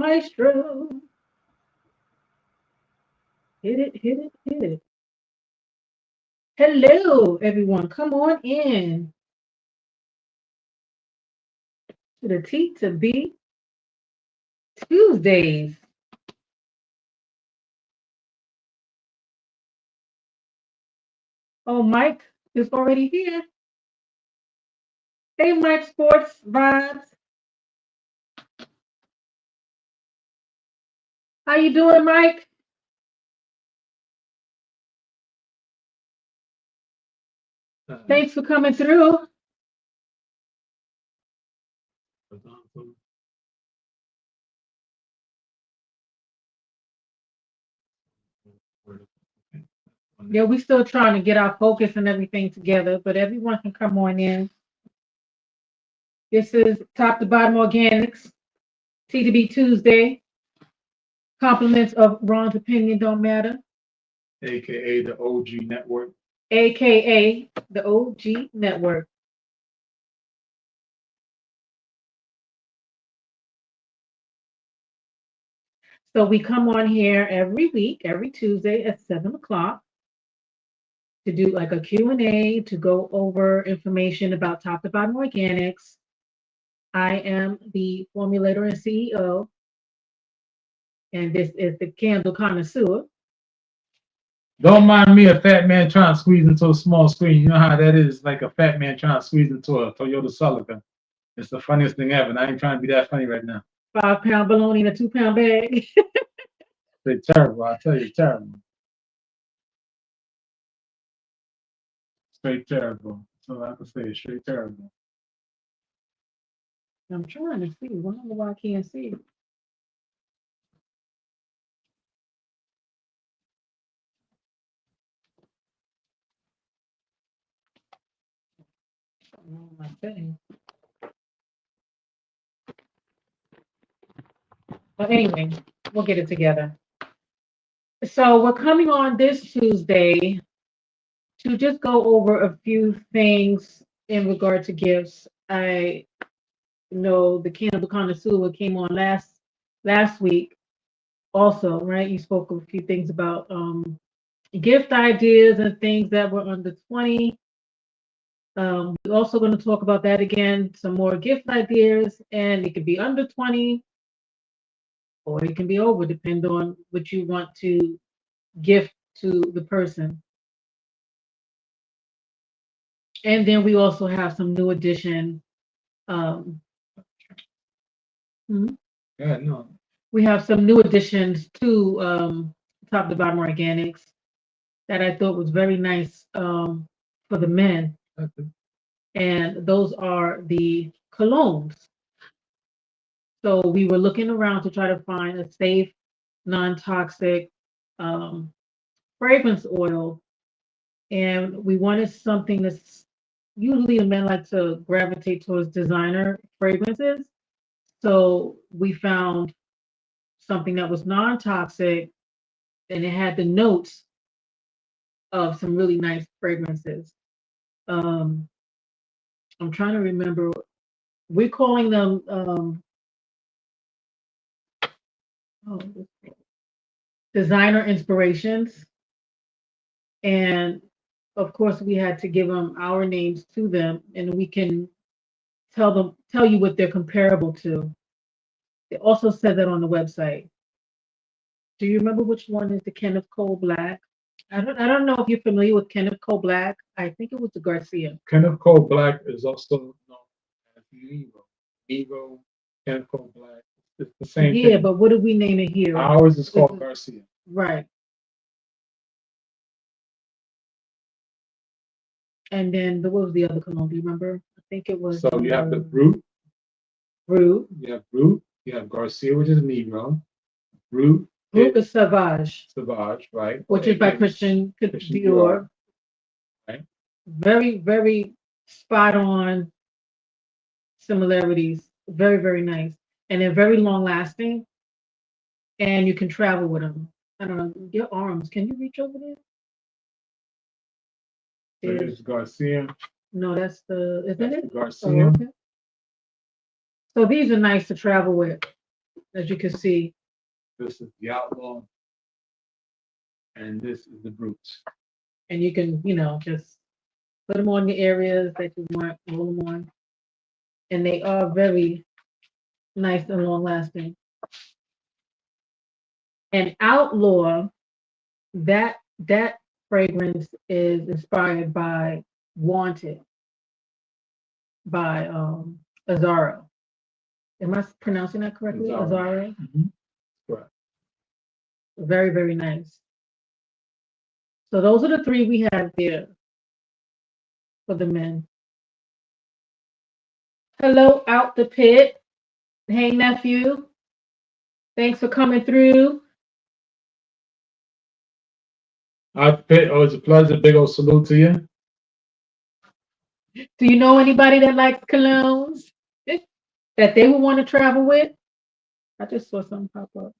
Maestro. Hit it, hit it, hit it. Hello, everyone. Come on in to the T to B Tuesdays. Oh, Mike is already here. Hey, Mike Sports Vibes. How you doing, Mike? Thanks for coming through. Yeah, we still trying to get our focus and everything together, but everyone can come on in. This is Top to Bottom Organics, T to B Tuesday. Compliments of Ron's opinion don't matter, AKA the OG Network. aka the OG Network. So we come on here every week, every Tuesday at 7 o'clock to do like a Q&A to go over information about Top to Bottom Organics. I am the formulator and CEO, and this is the candle connoisseur. Don't mind me, a fat man trying to squeeze into a small screen. You know how that is, like a fat man trying to squeeze into a Toyota Celica. It's the funniest thing ever. And I ain't trying to be that funny right now. 5 pound bologna in a 2 pound bag. They're terrible. I tell you, terrible. Straight terrible. So I can say it's straight terrible. I'm trying to see. I don't know why I can't see. My setting. But anyway, we'll get it together. So we're coming on this Tuesday to just go over a few things in regard to gifts. I know the Cannibal Connoisseur came on last week also, right? You spoke of a few things about gift ideas and things that were under 20. We're also going to talk about that again, some more gift ideas, and it could be under 20 or it can be over, depending on what you want to gift to the person. And then we also have some new addition. Um, Yeah, no. we have some new additions to Top to Bottom Organics that I thought was very nice for the men. And those are the colognes. So we were looking around to try to find a safe, non-toxic fragrance oil. And we wanted something that's usually the men like to gravitate towards designer fragrances. So we found something that was non-toxic and it had the notes of some really nice fragrances. Um, I'm trying to remember. We're calling them oh, designer inspirations, and of course we had to give them our names to them, and we can tell you what they're comparable to. They also said that on the website. Do you remember which one is the Kenneth Cole Black? I don't know if you're familiar with Kenneth Cole Black. I think it was the Garcia. Kenneth Cole Black is also known as Nero. Nero, Kenneth Cole Black. It's the same thing. Yeah, but what did we name it here? Ours is called Garcia. Right. And then what was the other cologne? Do you remember? I think it was. So you have the Brut. Brut. You have Brut. You have Garcia, which is Negro. Brut. Brut is Sauvage. Sauvage, right? Which is by Christian Dior. Right. Very, very spot on similarities. Very, very nice. And they're very long lasting. And you can travel with them. I don't know. Your arms, can you reach over there? There's Garcia. No, that's isn't it? Garcia. Oh, okay. So these are nice to travel with. as you can see. This is the Outlaw, and this is the Brutes. And you can, just put them on the areas that you want, roll them on. And they are very nice and long lasting. And Outlaw, that fragrance is inspired by Wanted by Azaro. Am I pronouncing that correctly? Azaro. Azaro. Correct. Very, very nice. So those are the three we have there for the men. Hello, out the pit. Hey, nephew. Thanks for coming through. Out the pit. Oh, it's a pleasure. Big old salute to you. Do you know anybody that likes colognes that they would want to travel with? I just saw something pop up.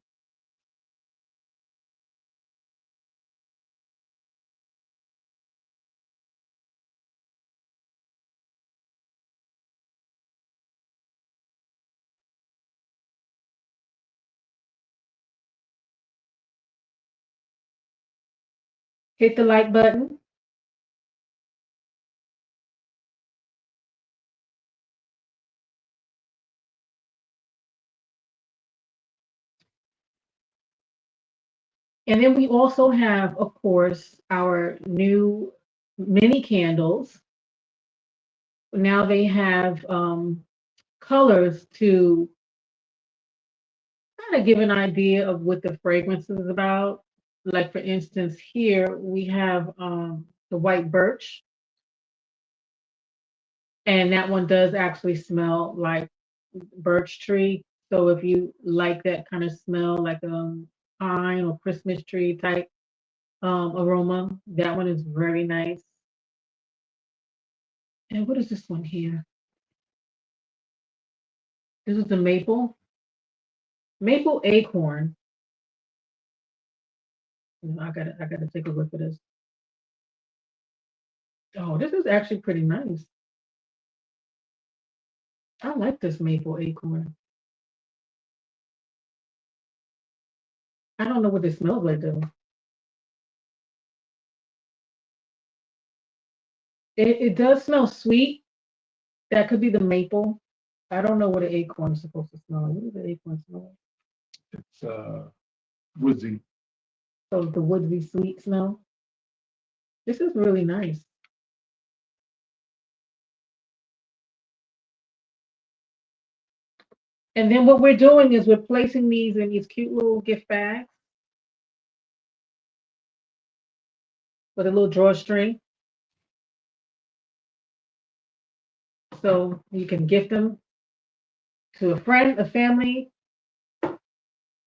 Hit the like button. And then we also have, of course, our new mini candles. Now they have colors to kind of give an idea of what the fragrance is about. Like for instance, here we have the white birch, and that one does actually smell like birch tree. So if you like that kind of smell, like pine or Christmas tree type aroma, that one is very nice. And what is this one here? This is the maple acorn. I gotta take a look at this. Oh, this is actually pretty nice. I like this maple acorn. I don't know what it smells like though. It does smell sweet. That could be the maple. I don't know what an acorn is supposed to smell like. What does the acorn smell like? It's woodsy. So the woodsy sweet smell. This is really nice. And then what we're doing is we're placing these in these cute little gift bags with a little drawstring. So you can gift them to a friend, a family.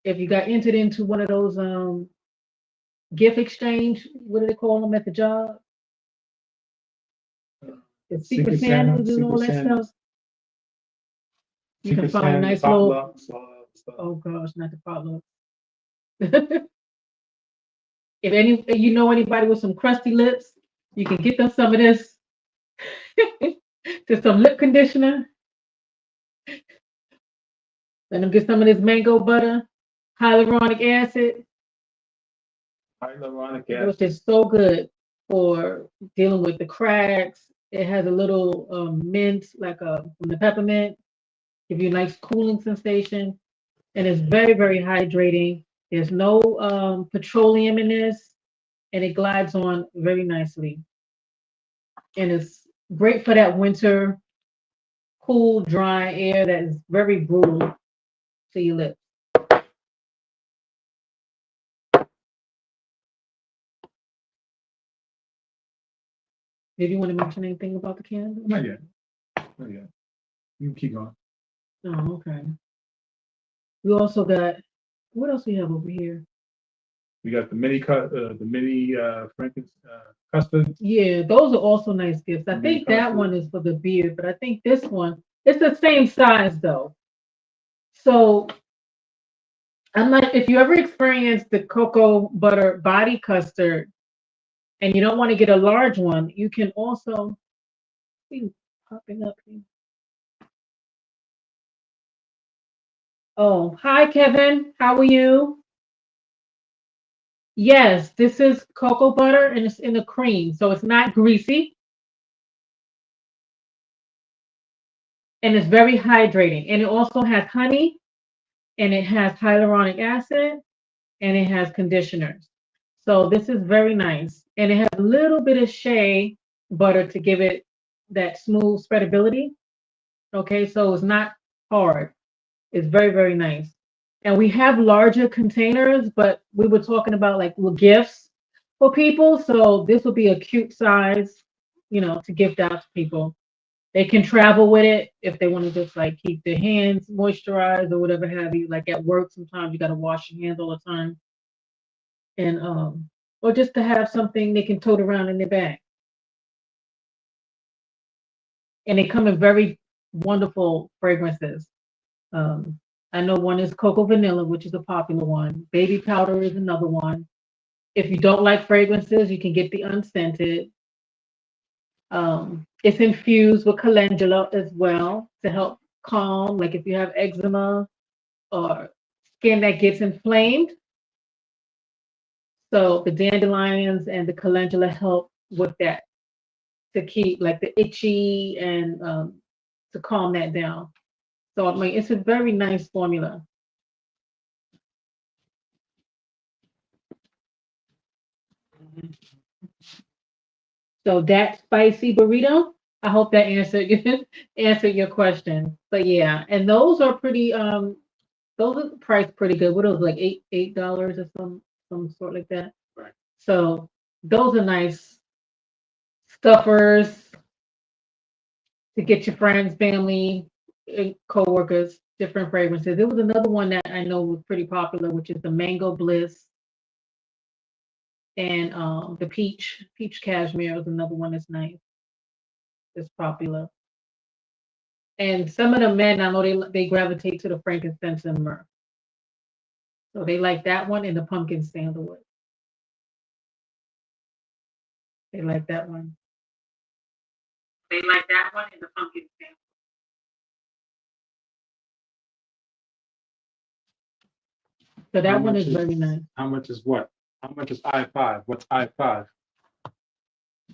If you got entered into one of those gift exchange, what do they call them at the job? The Secret Santas and all that stuff. You can find a nice little. Oh gosh, not the potluck. If you know anybody with some crusty lips, you can get them some of this. Just some lip conditioner. Let them get some of this mango butter, hyaluronic acid. Hyaluronic Which acid. is so good for dealing with the cracks. It has a little mint, like from the peppermint, give you a nice cooling sensation, and it's very, very hydrating. There's no petroleum in this, and it glides on very nicely. And it's great for that winter, cool, dry air that is very brutal to your lips. Did you want to mention anything about the candle? Not yet. Not yet. You can keep going. Oh, okay. We also got, what else we have over here? We got the mini Franken custard. Yeah, those are also nice gifts. I think that one is for the beard, but I think this one, it's the same size though. So I'm like, if you ever experienced the cocoa butter body custard and you don't want to get a large one, you can also see popping up here. Oh, hi, Kevin. How are you? Yes, this is cocoa butter and it's in the cream, so it's not greasy and it's very hydrating. And it also has honey and it has hyaluronic acid and it has conditioners. So this is very nice. And it has a little bit of shea butter to give it that smooth spreadability. Okay, so it's not hard. It's very, very nice. And we have larger containers, but we were talking about like little gifts for people. So this will be a cute size, to gift out to people. They can travel with it if they want to just like keep their hands moisturized or whatever have you. Like at work, sometimes you got to wash your hands all the time, and or just to have something they can tote around in their bag. And they come in very wonderful fragrances. Um, I know one is cocoa vanilla, which is a popular one. Baby powder is another one. If you don't like fragrances, you can get the unscented. It's infused with calendula as well to help calm, like if you have eczema or skin that gets inflamed. So the dandelions and the calendula help with that to keep like the itchy and to calm that down. So I mean, it's a very nice formula. So that spicy burrito, I hope that answered answered your question. But yeah, and those are pretty those are priced pretty good. What are those like $8 or some sort like that? Right. So those are nice stuffers to get your friends, family, and coworkers, different fragrances. There was another one that I know was pretty popular, which is the Mango Bliss and the peach cashmere is another one that's nice. It's popular. And some of the men, I know they gravitate to the frankincense and myrrh. So they like that one and the pumpkin sandalwood. They like that one. They like that one and the pumpkin sandalwood. So How that one much is very is nice. how much is what? How much is I5? What's I5?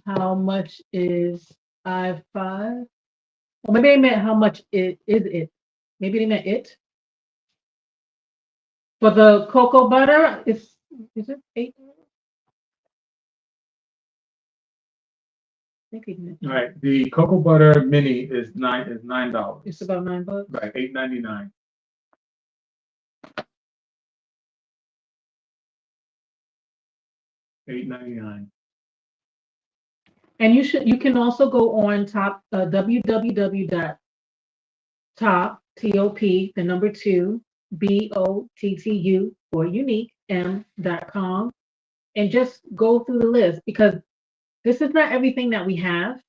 How much is I5? Or maybe they meant how much it is it. Maybe they meant it. For the cocoa butter, is it 8? I think it meant All right, the cocoa butter mini is $9. it's about $9. Right, 8.99. $8.99. And you can also go on top www.top the number two BOTTU for unique m.com and just go through the list because this is not everything that we have.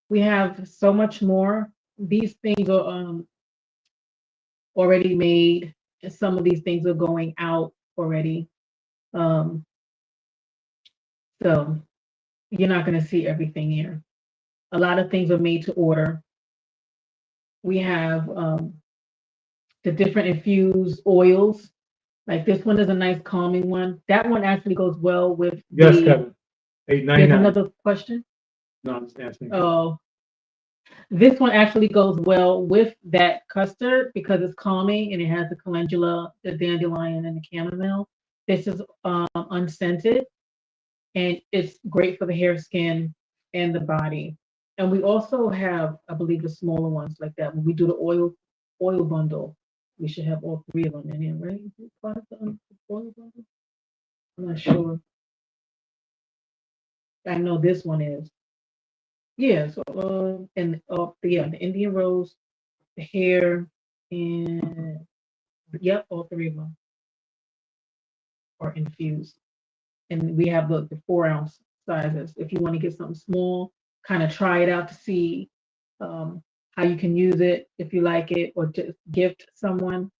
We have so much more. These things are already made. Some of these things are going out already. Um, so you're not going to see everything here. A lot of things are made to order. We have the different infused oils. Like this one is a nice calming one. That one actually goes well with Yes, the. Kevin. There's 8.99. another question. No, I'm just answering. Oh, this one actually goes well with that custard because it's calming and it has the calendula, the dandelion, and the chamomile. This is unscented and it's great for the hair, skin, and the body. And we also have, I believe, the smaller ones like that. When we do the oil bundle, we should have all three of them in here, right? Is it part of the oil bundle? I'm not sure. I know this one is. Yeah, so and yeah, the Indian rose, the hair, and yep, all three of them are infused. And we have the 4 ounce sizes. If you want to get something small, kind of try it out to see um, how you can use it, if you like it, or just gift someone.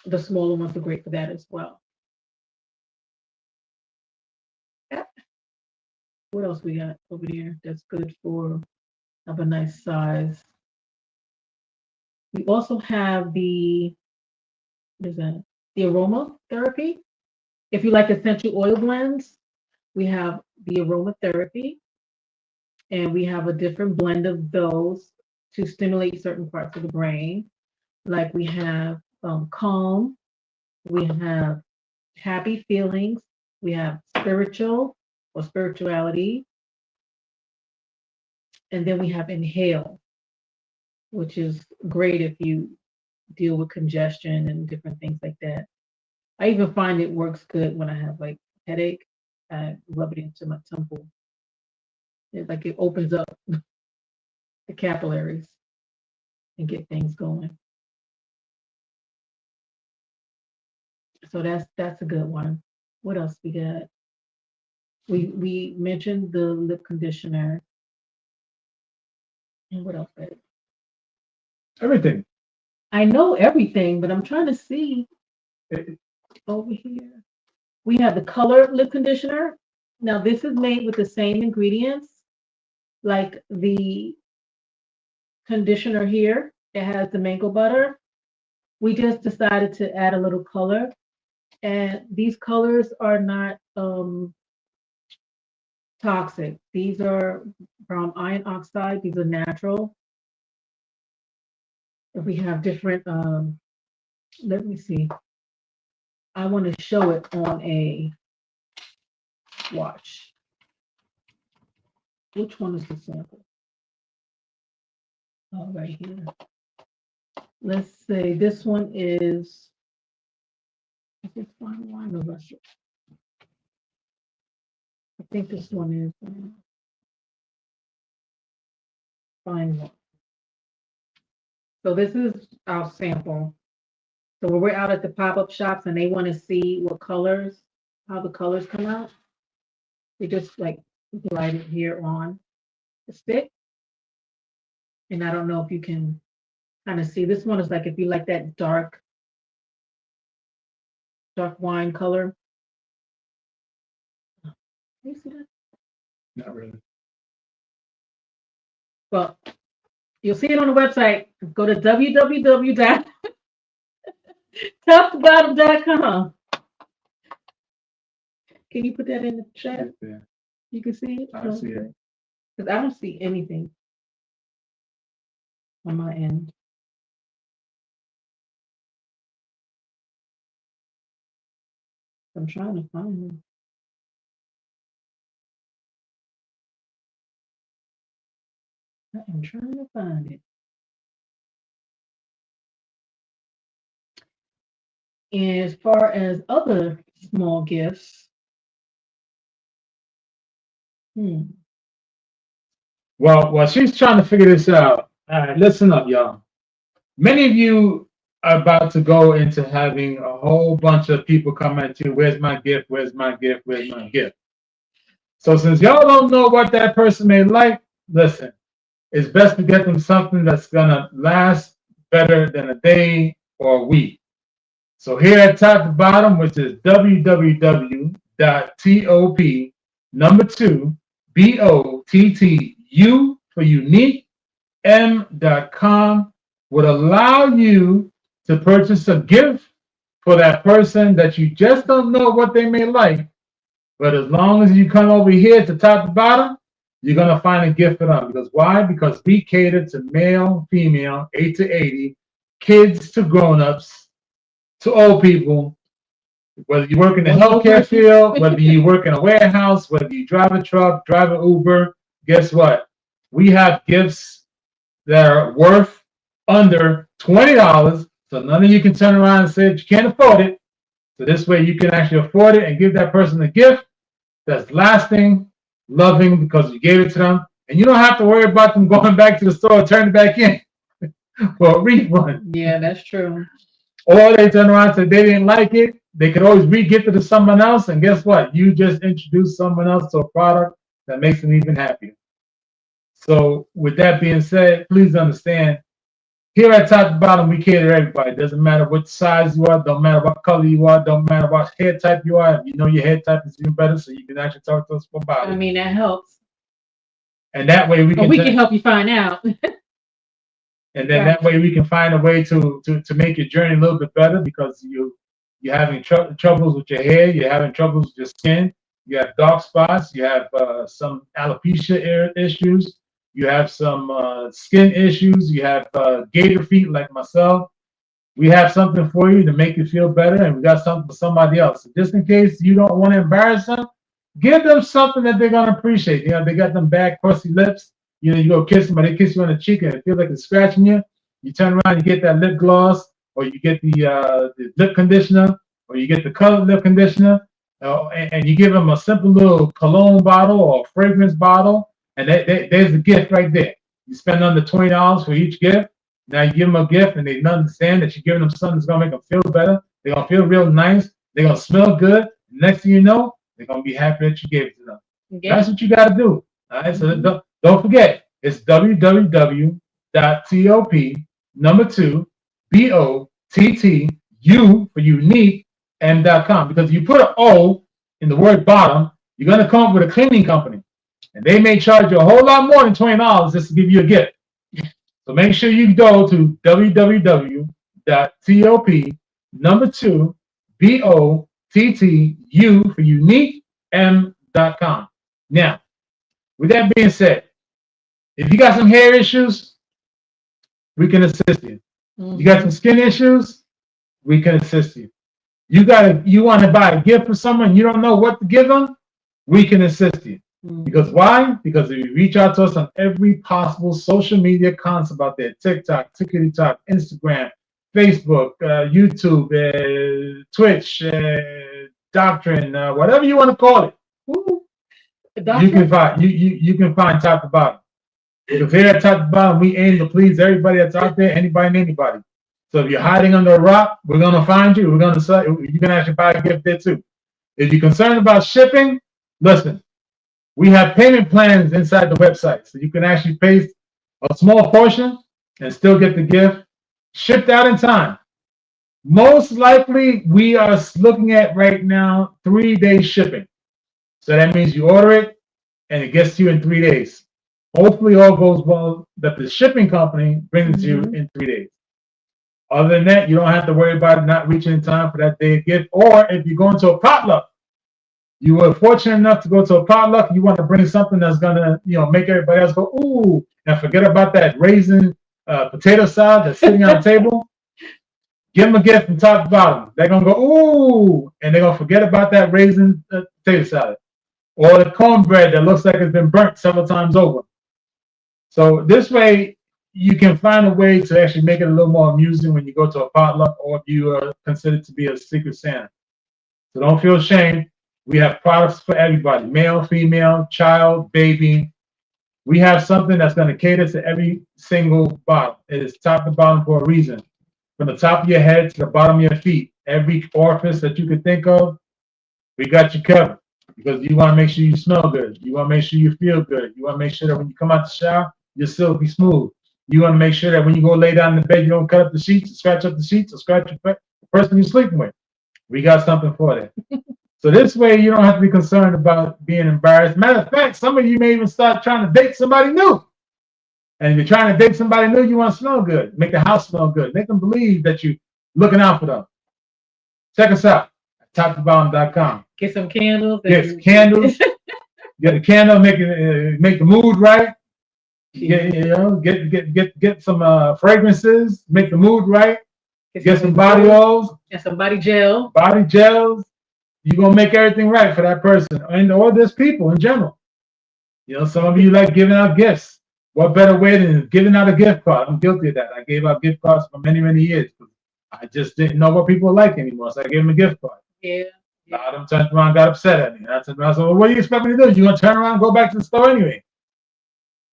The smaller ones are great for that as well. Yeah. What else we got over there that's good for have a nice size? We also have what is that? The aromatherapy. If you like essential oil blends, we have the aromatherapy, and we have a different blend of those to stimulate certain parts of the brain. Like we have calm, we have happy feelings, we have spiritual or spirituality, and then we have inhale, which is great if you deal with congestion and different things like that. I even find it works good when I have like headache. I rub it into my temple. It opens up the capillaries and get things going. So that's a good one. What else we got? We mentioned the lip conditioner. And what else, babe? Everything. I know everything, but I'm trying to see Eh, over here. We have the color lip conditioner. Now this is made with the same ingredients like the conditioner here. It has the mango butter. We just decided to add a little color, and these colors are not toxic. These are from iron oxide. These are natural. If we have different, let me see. I want to show it on a watch. Which one is the sample? Oh, right here. Let's say this one is it fine wine or Russia? I think this one is fine wine. So this is our sample. So when we're out at the pop-up shops and they want to see what colors, how the colors come out, they just like glide it here on the stick. And I don't know if you can kind of see. This one is like if you like that dark wine color. Can you see that? Not really. Well, you'll see it on the website. Go to www.topthebottom.com. Can you put that in the chat? Yeah, You can see it? I see it. Because I don't see anything on my end. I'm trying to find them. I am trying to find it. And as far as other small gifts, Well, she's trying to figure this out. All right, listen up, y'all. Many of you are about to go into having a whole bunch of people come at you. Where's my gift? Where's my gift? Where's my gift? So since y'all don't know what that person may like, listen, it's best to get them something that's gonna last better than a day or a week. So here at top to bottom, which is www.top number 2 BOTTU for unique m.com, would allow you to purchase a gift for that person that you just don't know what they may like. But as long as you come over here to top to bottom, you're going to find a gift for them. Because why? Because we cater to male, female, 8 to 80, kids to grown-ups, to old people, whether you work in the healthcare field, whether you work in a warehouse, whether you drive a truck, drive an Uber, guess what? We have gifts that are worth under $20. So none of you can turn around and say that you can't afford it. So this way you can actually afford it and give that person a gift that's lasting, loving, because you gave it to them. And you don't have to worry about them going back to the store and turning it back in for a refund. Yeah, that's true. Or they turn around and say they didn't like it. They could always re-gift it to someone else. And guess what? You just introduced someone else to a product that makes them even happier. So with that being said, please understand, here at Top to Bottom, we cater to everybody. It doesn't matter what size you are, don't matter what color you are, don't matter what hair type you are. If you know your hair type is even better, so you can actually talk to us about it. I mean, that helps. And that way we can help you find out. And then that way we can find a way to make your journey a little bit better, because you're having troubles with your hair, you're having troubles with your skin, you have dark spots, you have some alopecia issues, you have some skin issues, you have gator feet like myself. We have something for you to make you feel better, and we got something for somebody else. So just in case you don't want to embarrass them, give them something that they're gonna appreciate. You know, they got them bad, crusty lips. You know, you go kiss them, but they kiss you on the cheek, and it feels like it's scratching you. You turn around, you get that lip gloss, or you get the lip conditioner, or you get the colored lip conditioner, and you give them a simple little cologne bottle or fragrance bottle, and there's a gift right there. You spend under $20 for each gift. Now you give them a gift, and they understand that you're giving them something that's gonna make them feel better. They're gonna feel real nice. They're gonna smell good. Next thing you know, they're gonna be happy that you gave it to them. Yeah. That's what you got to do. All right. So don't forget, it's www.top number 2 BOTTU for unique m.com, because if you put an O in the word bottom, you're gonna come up with a cleaning company, and they may charge you a whole lot more than $20 just to give you a gift. So make sure you go to www.top number 2 BOTTU for unique m.com. Now, with that being said, if you got some hair issues, we can assist you. Mm-hmm. You got some skin issues, we can assist you. You want to buy a gift for someone, you don't know what to give them, we can assist you. Mm-hmm. Because why? Because if you reach out to us on every possible social media concept out there, TikTok, TikTok, Instagram, Facebook, YouTube, Twitch, Doctrine, whatever you want to call it. You can find top to bottom. Because here at top to bottom, we aim to please everybody that's out there, anybody and anybody. So if you're hiding under a rock, we're gonna find you. We're gonna sell. You can actually buy a gift there too. If you're concerned about shipping, listen. We have payment plans inside the website, so you can actually pay a small portion and still get the gift shipped out in time. Most likely, we are looking at right now 3-day shipping. So that means you order it and it gets to you in 3 days. Hopefully, all goes well that the shipping company brings it to you in 3 days. Other than that, you don't have to worry about it not reaching in time for that day of gift. Or if you're going to a potluck, you were fortunate enough to go to a potluck, you want to bring something that's gonna, make everybody else go, ooh, and forget about that raisin potato salad that's sitting on the table. Give them a gift from top to bottom. They're gonna go, ooh, and they're gonna forget about that raisin potato salad. Or the cornbread that looks like it's been burnt several times over. So this way, you can find a way to actually make it a little more amusing when you go to a potluck, or if you are considered to be a Secret Santa. So don't feel ashamed. We have products for everybody, male, female, child, baby. We have something that's going to cater to every single bottom. It is top to bottom for a reason. From the top of your head to the bottom of your feet, every orifice that you could think of, we got you covered. Because you want to make sure you smell good. You want to make sure you feel good. You want to make sure that when you come out the shower, you're silky smooth. You want to make sure that when you go lay down in the bed, you don't cut up the sheets, scratch up the sheets, or scratch the person you're sleeping with. We got something for that. So this way, you don't have to be concerned about being embarrassed. Matter of fact, some of you may even start trying to date somebody new. And if you're trying to date somebody new, you want to smell good. Make the house smell good. Make them believe that you're looking out for them. Check us out at toptobottom.com. Get some candles. Get candles. Get a candle. Make the mood right. Get some fragrances. Make the mood right. Get some body oils. And some body gel. Body gels. You're going to make everything right for that person, or there's people in general. Some of you like giving out gifts. What better way than giving out a gift card? I'm guilty of that. I gave out gift cards for many, many years. I just didn't know what people like anymore, so I gave them a gift card. Yeah. A lot of them turned around and got upset at me. I said, well, what do you expect me to do? You're going to turn around and go back to the store anyway.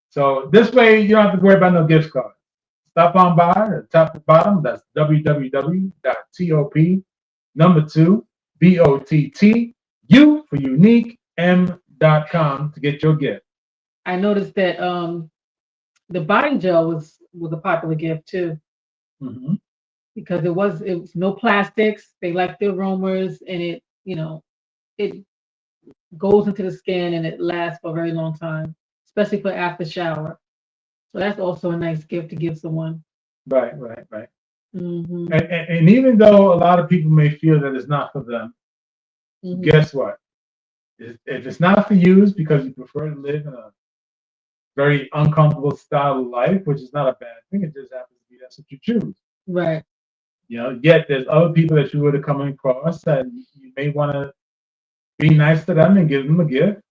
So this way, you don't have to worry about no gift card. Stop on by at top to bottom. That's www.top number 2 BOTTU for unique m.com to get your gift. I noticed that the body gel was a popular gift too. Mm-hmm. Because it was no plastics. They like the aromas, and it goes into the skin and it lasts for a very long time, especially for after shower. So that's also a nice gift to give someone. Right. Mm-hmm. And even though a lot of people may feel that it's not for them, Mm-hmm. guess what? If it's not for you, it's because you prefer to live in a very uncomfortable style of life, which is not a bad thing. It just happens to be that's what you choose. Right. Yet there's other people that you would have come across that you may want to be nice to them and give them a gift,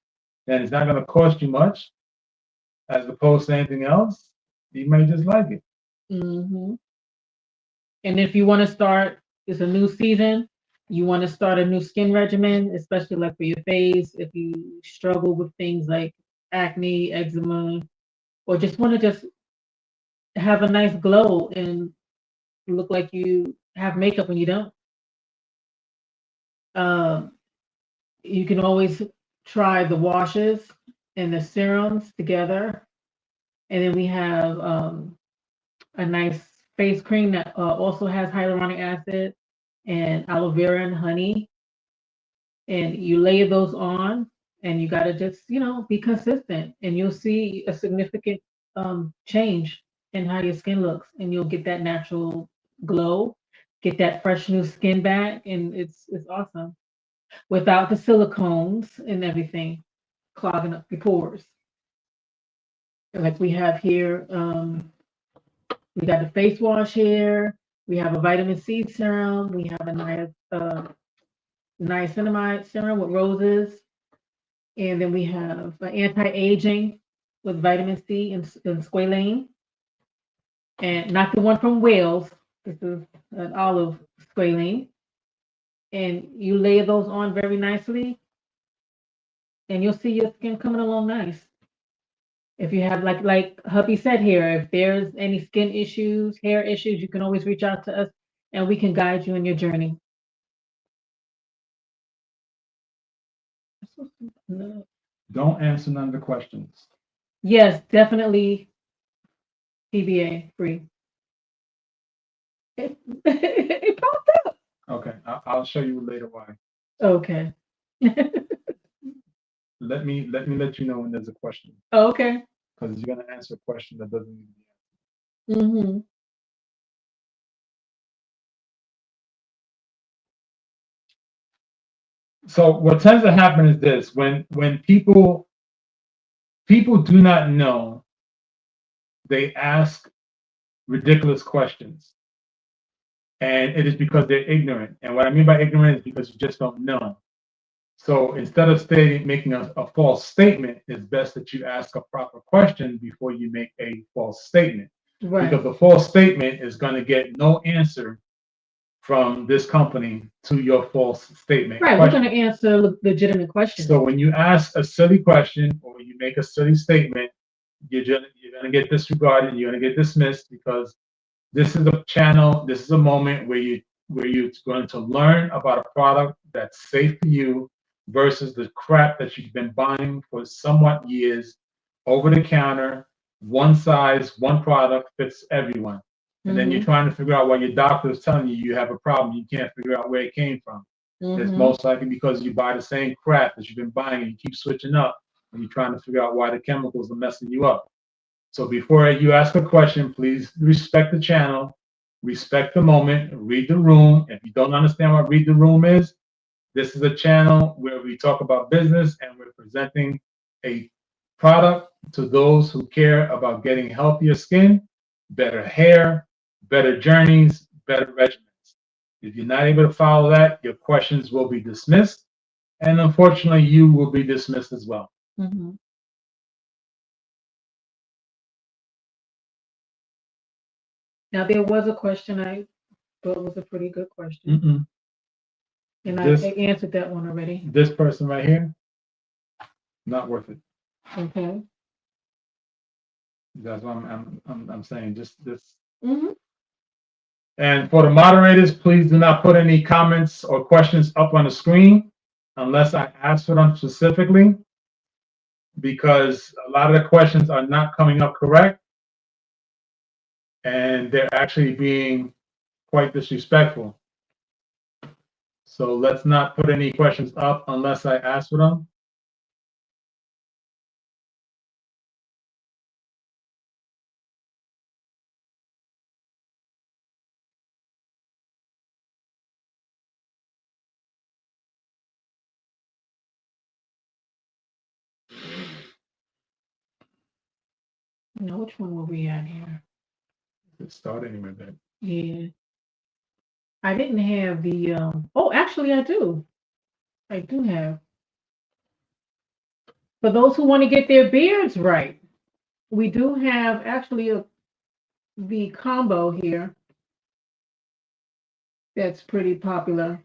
and it's not going to cost you much as opposed to anything else. You may just like it. Mm-hmm. And if you want to start, it's a new season. You want to start a new skin regimen, especially like for your face. If you struggle with things like acne, eczema, or just want to just have a nice glow and look like you have makeup when you don't, um, you can always try the washes and the serums together. And then we have a nice face cream that also has hyaluronic acid and aloe vera and honey. And you layer those on, and you got to just, be consistent, and you'll see a significant change in how your skin looks, and you'll get that natural glow, get that fresh new skin back, and it's awesome without the silicones and everything clogging up your pores. Like we have here, we got the face wash here. We have a vitamin C serum. We have a niacinamide serum with roses. And then we have anti-aging with vitamin C and squalane. And not the one from Wales. This is an olive squalane. And you lay those on very nicely, and you'll see your skin coming along nice. If you have like hubby said here, if there's any skin issues, hair issues, you can always reach out to us and we can guide you in your journey. No. Don't answer none of the questions. Yes, definitely PBA free. It popped up. Okay, I'll show you later why. Okay. Let you know when there's a question Okay. because you're gonna answer a question that doesn't need to be Mm-hmm. answered. So what tends to happen is this: when people do not know, they ask ridiculous questions, and it is because they're ignorant. And what I mean by ignorant is because you just don't know. So instead of making a false statement, it's best that you ask a proper question before you make a false statement. Right. Because the false statement is going to get no answer from this company to your false statement. Right. We're going to answer legitimate questions. So when you ask a silly question or you make a silly statement, you're going to get disregarded. You're going to get dismissed because this is a channel. This is a moment where you're going to learn about a product that's safe for you versus the crap that you've been buying for somewhat years, over the counter, one size, one product fits everyone. And then you're trying to figure out why your doctor is telling you you have a problem. You can't figure out where it came from. It's most likely because you buy the same crap that you've been buying and you keep switching up and you're trying to figure out why the chemicals are messing you up. So before you ask a question, please respect the channel, respect the moment, read the room. If you don't understand what read the room is, this is a channel where we talk about business and we're presenting a product to those who care about getting healthier skin, better hair, better journeys, better regimens. If you're not able to follow that, your questions will be dismissed. And unfortunately, you will be dismissed as well. Mm-hmm. Now, there was a question I thought was a pretty good question. Mm-mm. And This- I answered that one already. This person right here, not worth it. Okay. That's what I'm saying. Just this. Mm-hmm. And for the moderators, please do not put any comments or questions up on the screen unless I ask for them specifically, because a lot of the questions are not coming up correct and they're actually being quite disrespectful. So let's not put any questions up unless I ask for them. No, which one were we at here? It's starting with that. Yeah, I didn't have the. Oh, actually, I do. I do have. For those who want to get their beards right, we do have actually the combo here that's pretty popular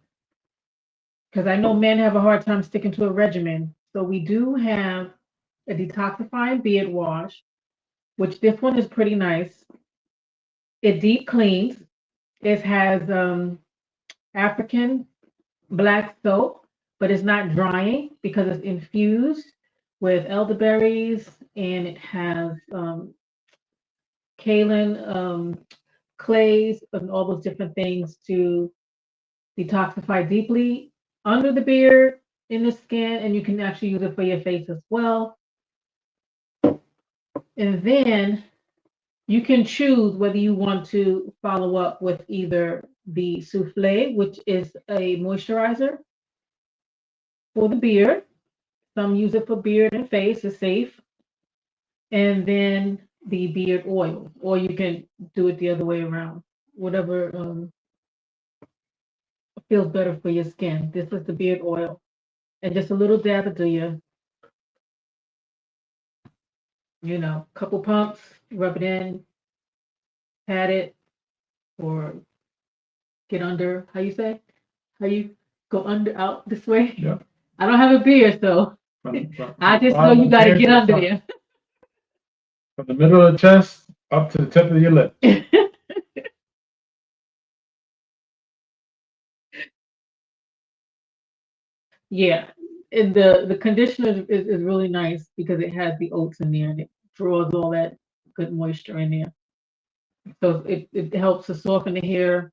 because I know men have a hard time sticking to a regimen. So we do have a detoxifying beard wash, which this one is pretty nice. It deep cleans. It has African black soap, but it's not drying because it's infused with elderberries and it has kaolin, clays, and all those different things to detoxify deeply under the beard, in the skin, and you can actually use it for your face as well. And then you can choose whether you want to follow up with either the souffle, which is a moisturizer for the beard. Some use it for beard and face, it's safe. And then the beard oil, or you can do it the other way around, whatever feels better for your skin. This is the beard oil, and just a little dab of couple pumps, rub it in, pat it, or get under. How you say? How you go under out this way? Yeah. I don't have a beard, so I just know you got to get under there. From the middle of the chest up to the tip of your lip. Yeah, and the conditioner is really nice because it has the oats in there and it draws all that good moisture in there. So it helps to soften the hair,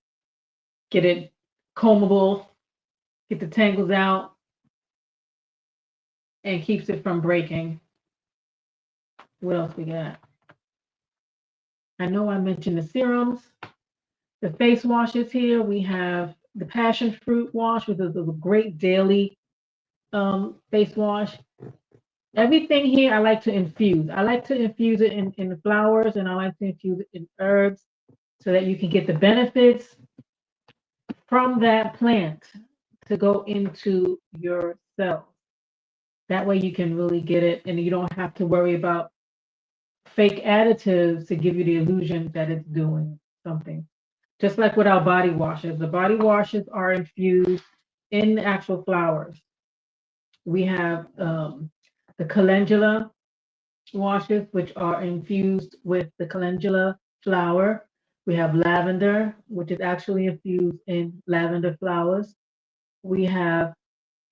get it combable, get the tangles out, and keeps it from breaking. What else we got? I know I mentioned the serums, the face washes here. We have the passion fruit wash, which is a great daily face wash. Everything here I like to infuse. I like to infuse it in flowers and I like to infuse it in herbs so that you can get the benefits from that plant to go into your cells. That way you can really get it and you don't have to worry about fake additives to give you the illusion that it's doing something. Just like with our body washes, the body washes are infused in actual flowers. We have the calendula washes, which are infused with the calendula flower. We have lavender, which is actually infused in lavender flowers. We have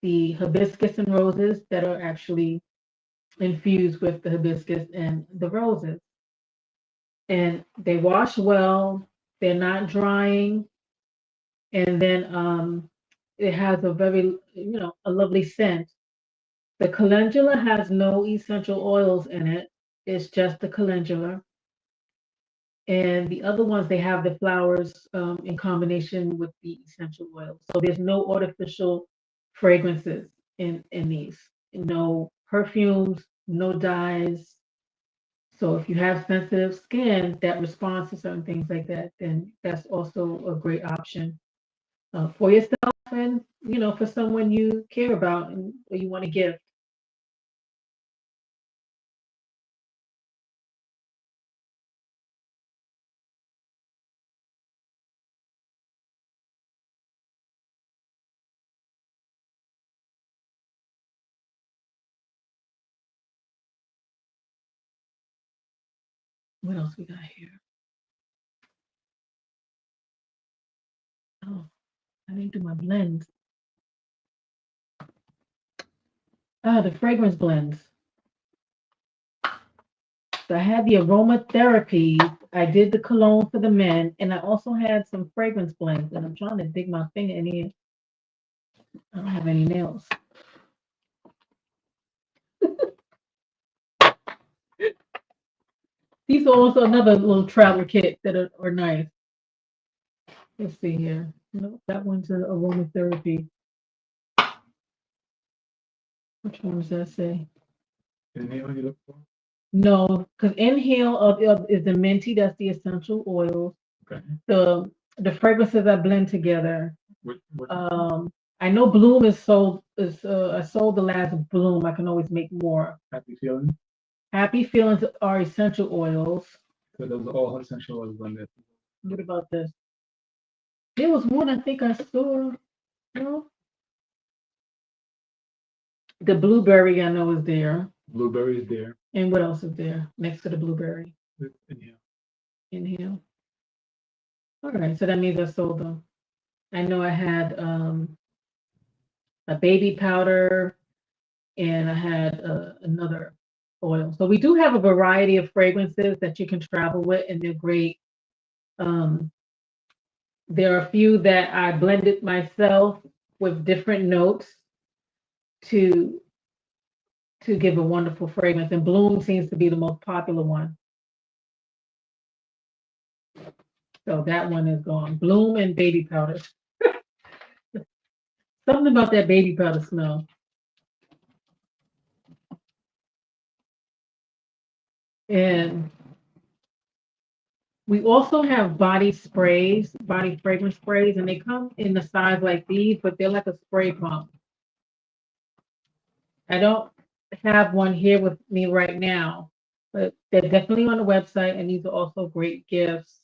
the hibiscus and roses that are actually infused with the hibiscus and the roses. And they wash well, they're not drying, and then it has a very, a lovely scent. The calendula has no essential oils in it. It's just the calendula. And the other ones, they have the flowers in combination with the essential oils. So there's no artificial fragrances in these. No perfumes, no dyes. So if you have sensitive skin that responds to certain things like that, then that's also a great option for yourself and for someone you care about and or you want to give. What else we got here? Oh, I didn't do my blends. Ah, the fragrance blends. So I had the aromatherapy. I did the cologne for the men, and I also had some fragrance blends. And I'm trying to dig my finger in here. I don't have any nails. These are also another little traveler kit that are nice. Let's see here. No, that one's an aromatherapy. Which one does that say? The nail you look for? No, because inhale is the minty. That's the essential oils. Okay. The fragrances I blend together. What, I know Bloom is sold. I sold the last Bloom. I can always make more. happy feeling? Happy feelings are essential oils. So those are all essential oils on there. What about this? There was one I think I saw. No, the blueberry I know is there. Blueberry is there. And what else is there next to the blueberry? Yeah. Inhale. All right, so that means I sold them. I know I had a baby powder and I had another oil. So we do have a variety of fragrances that you can travel with, and they're great. Um, there are a few that I blended myself with different notes to to give a wonderful fragrance, and Bloom seems to be the most popular one. So that one is gone. Bloom and baby powder. Something about that baby powder smell. And we also have body sprays, body fragrance sprays, and they come in the size like these, but they're like a spray pump. I don't have one here with me right now, but they're definitely on the website, and these are also great gifts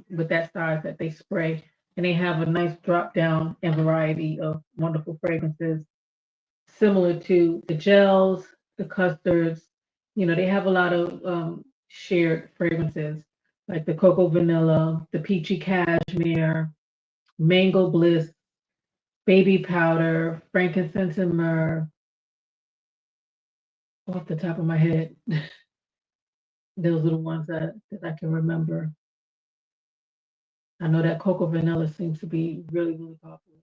with that size that they spray. And they have a nice drop down and variety of wonderful fragrances, similar to the gels, the custards. You know, they have a lot of shared fragrances like the cocoa vanilla, the peachy cashmere, mango bliss, baby powder, frankincense and myrrh. Off the top of my head, those are the ones that I can remember. I know that cocoa vanilla seems to be really, really popular.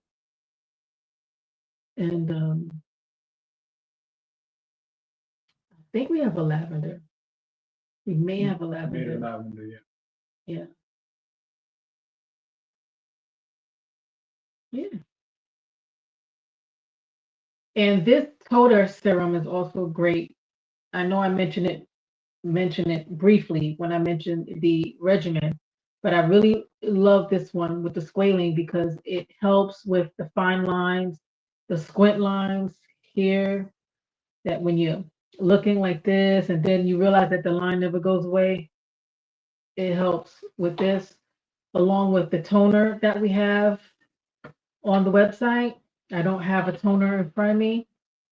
And I think we have a lavender. We may have a Made lavender. in lavender, yeah. Yeah. Yeah. And this toner serum is also great. I know I mentioned it briefly when I mentioned the regimen, but I really love this one with the squalene because it helps with the fine lines, the squint lines here, that when you're looking like this and then you realize that the line never goes away, it helps with this, along with the toner that we have on the website. I don't have a toner in front of me.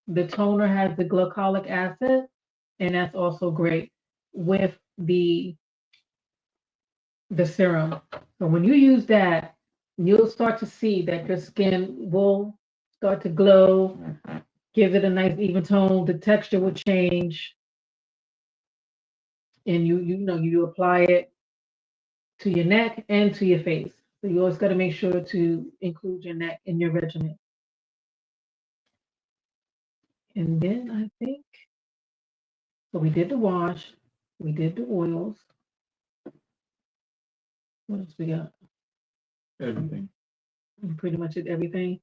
The toner has the glycolic acid, and that's also great with the serum. So when you use that, you'll start to see that your skin will start to glow, give it a nice even tone. The texture will change, and you apply it to your neck and to your face. So you always got to make sure to include your neck in your regimen. And then I think so. We did the wash, we did the oils. What else we got? Everything. We pretty much did everything.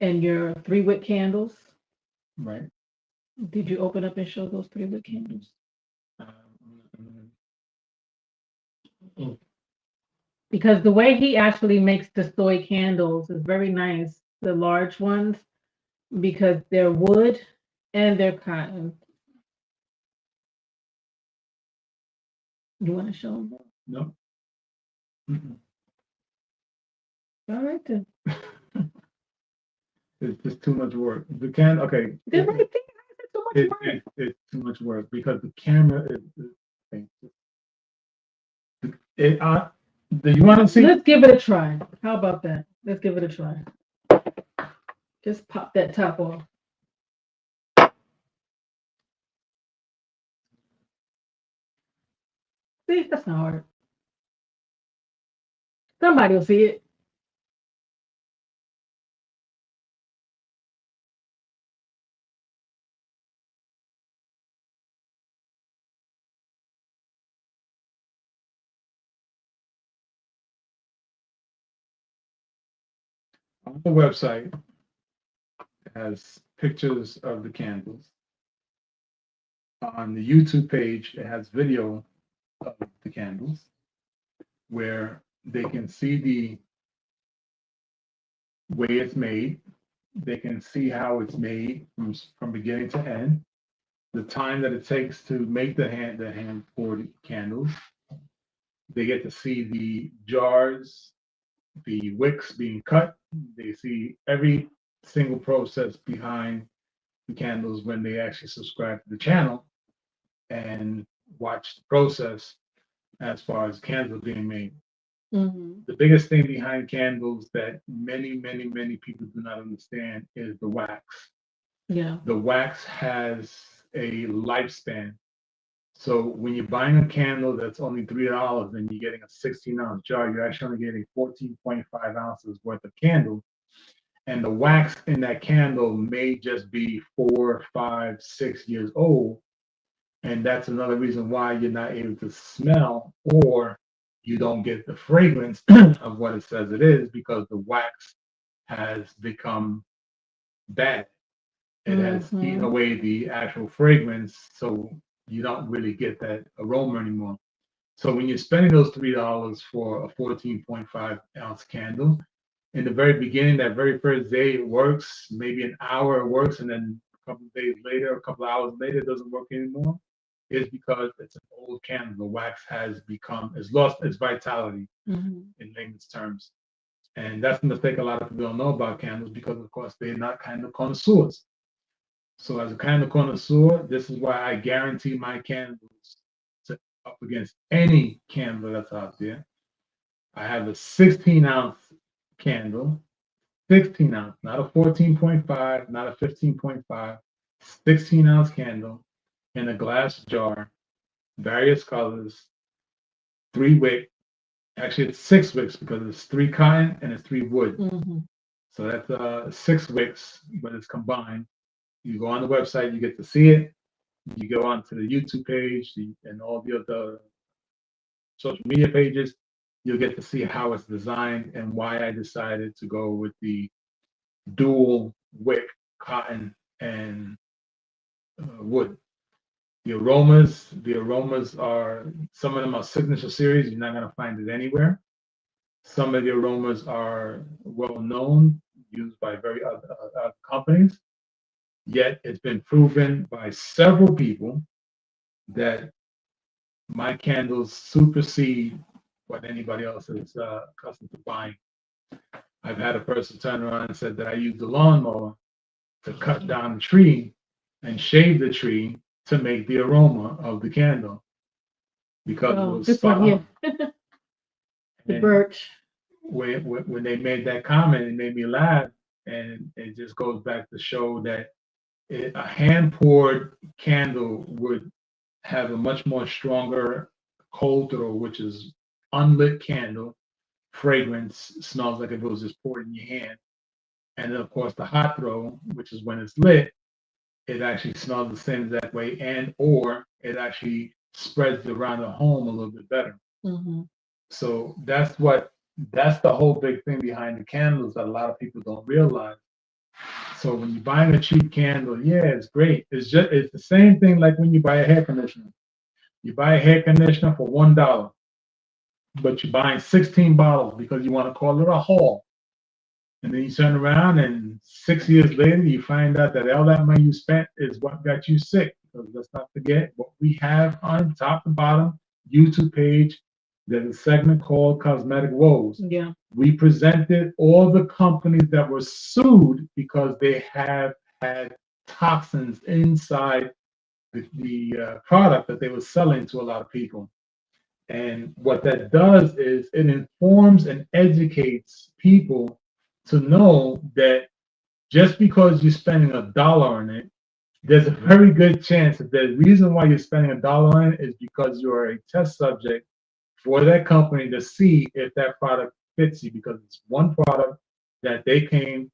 And your 3 wick candles. Right. Did you open up and show those 3 wick candles? Mm. Because the way he actually makes the soy candles is very nice. The large ones, because they're wood and they're cotton. You want to show them? No. Mm-mm. All right then. It's just too much work. The can okay. They're right there. It's too much work. It's too much work because the camera is it do you want to see? Let's give it a try. How about that? Let's give it a try. Just pop that top off. See, that's not hard. Somebody will see it. On the website has pictures of the candles. on the YouTube page, it has video of the candles where they can see the way it's made. They can see how it's made from beginning to end, the time that it takes to make the hand poured candles. They get to see the jars, the wicks being cut. They see every single process behind the candles when they actually subscribe to the channel and watch the process as far as candles being made. Mm-hmm. The biggest thing behind candles that many people do not understand is the wax. Yeah. The wax has a lifespan. So when you're buying a candle that's only $3 and you're getting a 16-ounce jar, you're actually only getting 14.5 ounces worth of candle. And the wax in that candle may just be 4, 5, 6 years old. And that's another reason why you're not able to smell or you don't get the fragrance of what it says it is, because the wax has become bad. It has eaten away the actual fragrance, so you don't really get that aroma anymore. So when you're spending those $3 for a 14.5-ounce candle, in the very beginning, that very first day it works, maybe an hour it works, and then a couple of days later, a couple of hours later, it doesn't work anymore, is because it's an old candle. The wax has lost its vitality in layman's terms. And that's the mistake a lot of people don't know about candles, because of course they're not kind of connoisseurs. So as a kind of connoisseur, this is why I guarantee my candles to up against any candle that's out there. I have a 16-ounce candle, 16 ounce, not a 14.5, not a 15.5, 16-ounce candle in a glass jar, various colors, 3 wick. Actually, it's 6 wicks because it's 3 cotton and it's 3 wood. So that's 6 wicks, but it's combined. You go on the website, you get to see it. You go onto the YouTube page and all the other social media pages, you'll get to see how it's designed and why I decided to go with the dual wick cotton and wood. The aromas are, some of them are signature series. You're not going to find it anywhere. Some of the aromas are well known, used by very other companies. Yet it's been proven by several people that my candles supersede what anybody else is accustomed to buying. I've had a person turn around and said that I used the lawnmower to cut down the tree and shave the tree to make the aroma of the candle, because it was This spot one on. here, the And birch. when they made that comment, it made me laugh, and it just goes back to show that a hand poured candle would have a much more stronger cold throw, which is unlit candle fragrance, smells like if it was just poured in your hand. And then of course the hot throw, which is when it's lit, it actually smells the same exact way, and or it actually spreads around the home a little bit better. So that's the whole big thing behind the candles that a lot of people don't realize. So when you're buying a cheap candle, yeah, it's great. It's the same thing like when you buy a hair conditioner. You buy a hair conditioner for $1, but you're buying 16 bottles because you want to call it a haul. And then you turn around and 6 years later, you find out that all that money you spent is what got you sick. Because let's not forget what we have on top to bottom YouTube page. There's a segment called Cosmetic Woes. Yeah. We presented all the companies that were sued because they have had toxins inside the product that they were selling to a lot of people. And what that does is it informs and educates people to know that just because you're spending $1 on it, there's a very good chance that the reason why you're spending $1 on it is because you are a test subject for that company to see if that product fits you, because it's one product that they claim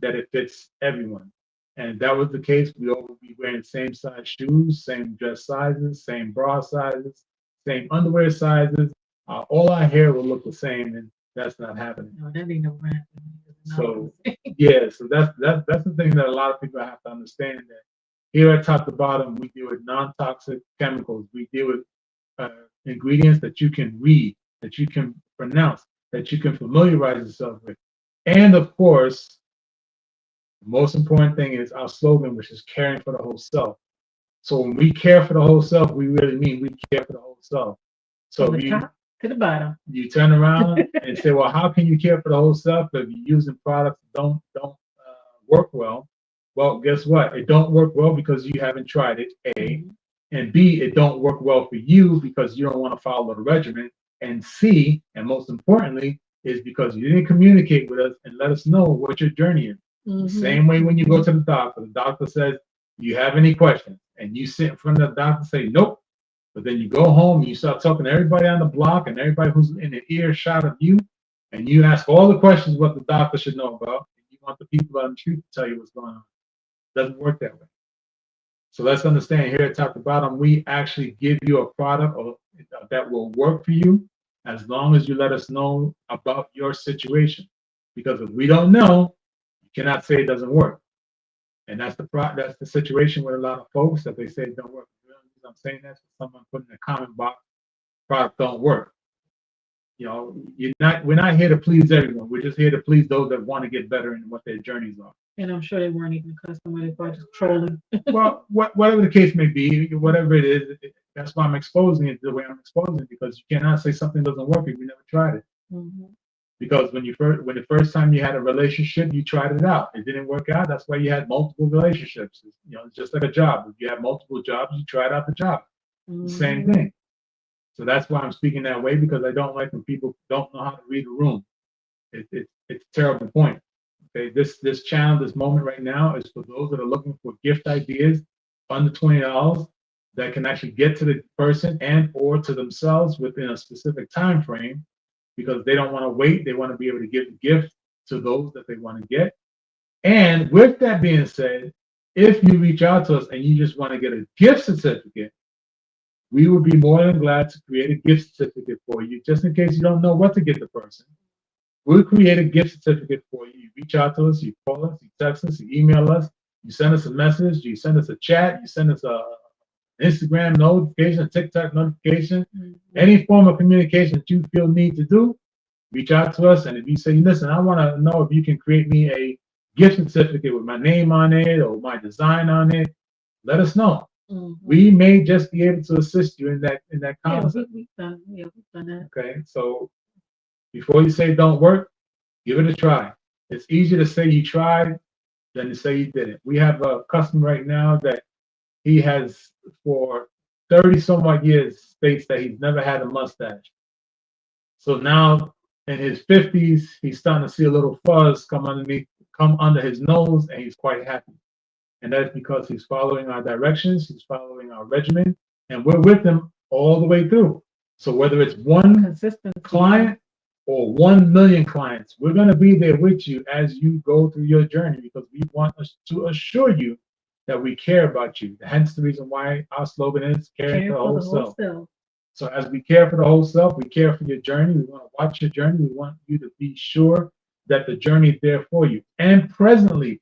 that it fits everyone. And if that was the case, we all would be wearing the same size shoes, same dress sizes, same bra sizes, same underwear sizes. All our hair will look the same, and that's not happening. No, that ain't no rap. So yeah, so that's the thing that a lot of people have to understand, that Here at Top to Bottom, we deal with non-toxic chemicals. We deal with ingredients that you can read, that you can pronounce, that you can familiarize yourself with. And of course, the most important thing is our slogan, which is caring for the whole self. So when we care for the whole self, we really mean we care for the whole self. So From the top to the bottom. you turn around and say, well, how can you care for the whole self if you're using products that don't work well? Well, guess what? It don't work well because you haven't tried it, A. And B, it don't work well for you because you don't want to follow the regimen. And C, and most importantly, is because you didn't communicate with us and let us know what your journey is. The same way when you go to the doctor says, do you have any questions? And you sit in front of the doctor and say, nope. But then you go home and you start talking to everybody on the block and everybody who's in the earshot of you, and you ask all the questions what the doctor should know about, and you want the people on the street to tell you what's going on. It doesn't work that way. So let's understand here at Top to Bottom, we actually give you a product that will work for you as long as you let us know about your situation. Because if we don't know, you cannot say it doesn't work. And that's the situation with a lot of folks that they say it don't work. I'm saying that someone put in a comment box, product don't work. You know, we're not here to please everyone. We're just here to please those that want to get better in what their journeys are. And I'm sure they weren't even a customer, they were just trolling. Well, whatever the case may be, whatever it is, that's why I'm exposing it the way I'm exposing it, because you cannot say something doesn't work if you never tried it. Because when the first time you had a relationship, you tried it out. It didn't work out. That's why you had multiple relationships. You know, it's just like a job. If you have multiple jobs, you tried out the job. The same thing. So that's why I'm speaking that way, because I don't like when people don't know how to read a room. It's a terrible point. Okay, this channel, this moment right now is for those that are looking for gift ideas under $20 that can actually get to the person and or to themselves within a specific time frame, because they don't want to wait. They want to be able to give the gift to those that they want to get. And with that being said, if you reach out to us and you just want to get a gift certificate, we would be more than glad to create a gift certificate for you, just in case you don't know what to get the person. We'll create a gift certificate for you. You reach out to us, you call us, you text us, you email us, you send us a message, you send us a chat, you send us a Instagram notification, a TikTok notification, any form of communication that you feel need to do, reach out to us. And if you say, listen, I want to know if you can create me a gift certificate with my name on it or my design on it, let us know. We may just be able to assist you in that concept. We've done that. Okay, so before you say don't work, give it a try. It's easier to say you tried than to say you didn't. We have a customer right now that he has for 30 some odd years states that he's never had a mustache. So now in his 50s, he's starting to see a little fuzz come under his nose, and he's quite happy. And that's because he's following our directions, he's following our regimen, and we're with him all the way through. So whether it's one client or 1 million clients, we're going to be there with you as you go through your journey, because we want us to assure you that we care about you. Hence the reason why our slogan is caring for the whole self. So as we care for the whole self, we care for your journey. We want to watch your journey. We want you to be sure that the journey is there for you. And presently,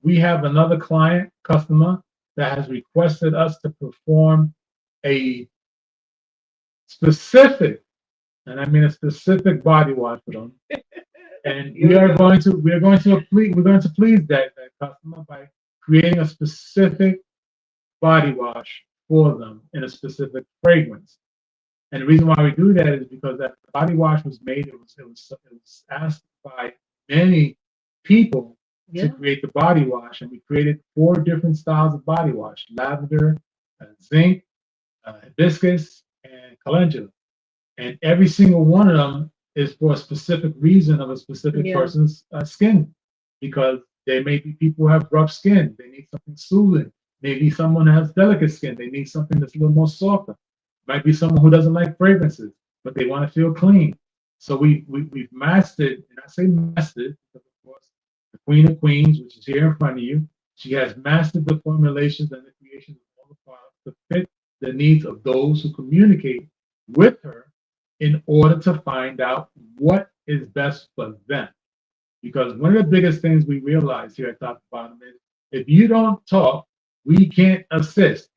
we have another customer that has requested us to perform a specific, and I mean a specific body wash for them. And we're going to please that customer by creating a specific body wash for them in a specific fragrance. And the reason why we do that is because that body wash was made, it was asked by many people to create the body wash, and we created 4 different styles of body wash: lavender, zinc, hibiscus, and calendula. And every single one of them is for a specific reason of a specific person's skin, because there may be people who have rough skin. They need something soothing. Maybe someone has delicate skin. They need something that's a little more softer. Might be someone who doesn't like fragrances, but they want to feel clean. So we've mastered, and I say mastered, because of course, the Queen of Queens, which is here in front of you, she has mastered the formulations and the creation of all the products to fit the needs of those who communicate with her in order to find out what is best for them. Because one of the biggest things we realize here at Top to Bottom is if you don't talk, We can't assist.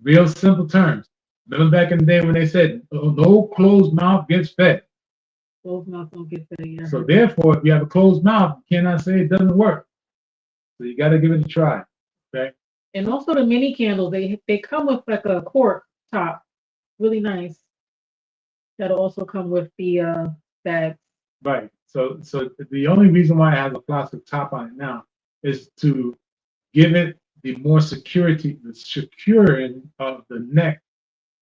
Real simple terms. Remember back in the day when they said, "Oh, no closed mouth gets fed." Closed mouth don't get fed. Yeah. So therefore, if you have a closed mouth, you cannot say it doesn't work. So you got to give it a try. Okay. And also the mini candles, they come with like a cork top, really nice. That'll also come with the bags. Right. So the only reason why it has a plastic top on it now is to give it the more security, the securing of the neck